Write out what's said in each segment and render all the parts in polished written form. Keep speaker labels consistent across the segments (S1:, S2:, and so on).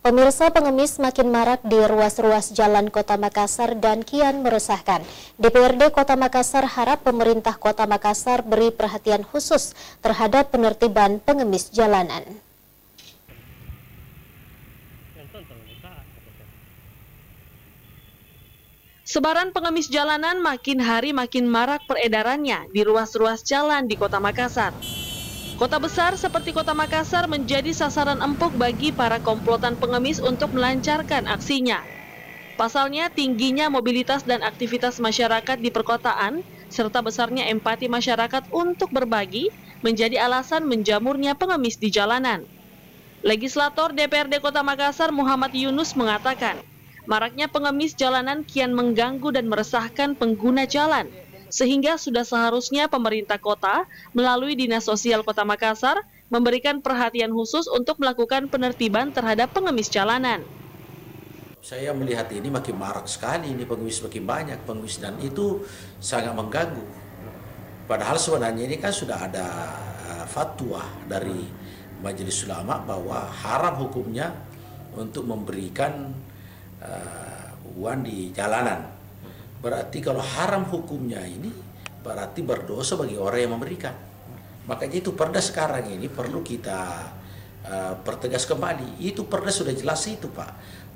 S1: Pemirsa, pengemis makin marak di ruas-ruas jalan Kota Makassar dan kian meresahkan. DPRD Kota Makassar harap pemerintah Kota Makassar beri perhatian khusus terhadap penertiban pengemis jalanan.
S2: Sebaran pengemis jalanan makin hari makin marak peredarannya di ruas-ruas jalan di Kota Makassar. Kota besar seperti Kota Makassar menjadi sasaran empuk bagi para komplotan pengemis untuk melancarkan aksinya. Pasalnya, tingginya mobilitas dan aktivitas masyarakat di perkotaan, serta besarnya empati masyarakat untuk berbagi, menjadi alasan menjamurnya pengemis di jalanan. Legislator DPRD Kota Makassar Muhammad Yunus mengatakan, maraknya pengemis jalanan kian mengganggu dan meresahkan pengguna jalan, sehingga sudah seharusnya pemerintah kota melalui Dinas Sosial Kota Makassar memberikan perhatian khusus untuk melakukan penertiban terhadap pengemis jalanan.
S3: Saya melihat ini makin marak sekali, ini pengemis makin banyak, pengemis, dan itu sangat mengganggu. Padahal sebenarnya ini kan sudah ada fatwa dari Majelis Ulama bahwa haram hukumnya untuk memberikan uang di jalanan. Berarti kalau haram hukumnya ini berarti berdosa bagi orang yang memberikan. Makanya itu perda sekarang ini perlu kita pertegas kembali. Itu perda sudah jelas itu, Pak,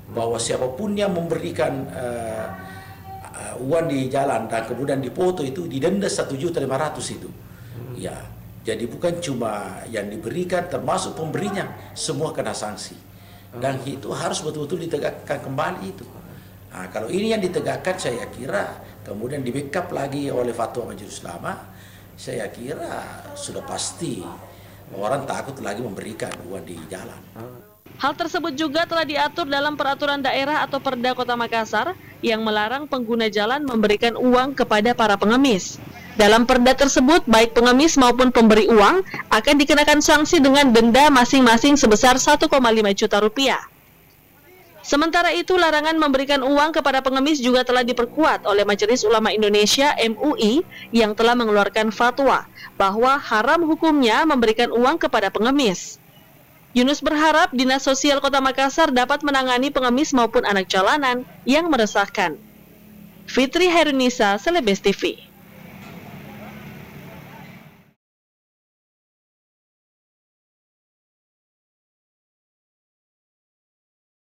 S3: bahwa siapapun yang memberikan uang di jalan dan kemudian dipoto itu didenda 1.500.000 itu. Ya, jadi bukan cuma yang diberikan, termasuk pemberinya semua kena sanksi. Dan itu harus betul-betul ditegakkan kembali itu. Nah, kalau ini yang ditegakkan, saya kira kemudian di backup lagi oleh fatwa Majelis Ulama, saya kira sudah pasti orang takut lagi memberikan uang di jalan.
S2: Hal tersebut juga telah diatur dalam peraturan daerah atau Perda Kota Makassar yang melarang pengguna jalan memberikan uang kepada para pengemis. Dalam perda tersebut, baik pengemis maupun pemberi uang akan dikenakan sanksi dengan denda masing-masing sebesar 1,5 juta rupiah. Sementara itu, larangan memberikan uang kepada pengemis juga telah diperkuat oleh Majelis Ulama Indonesia (MUI) yang telah mengeluarkan fatwa bahwa haram hukumnya memberikan uang kepada pengemis. Yunus berharap Dinas Sosial Kota Makassar dapat menangani pengemis maupun anak jalanan yang meresahkan. Fitri Herunisa, Celebes TV.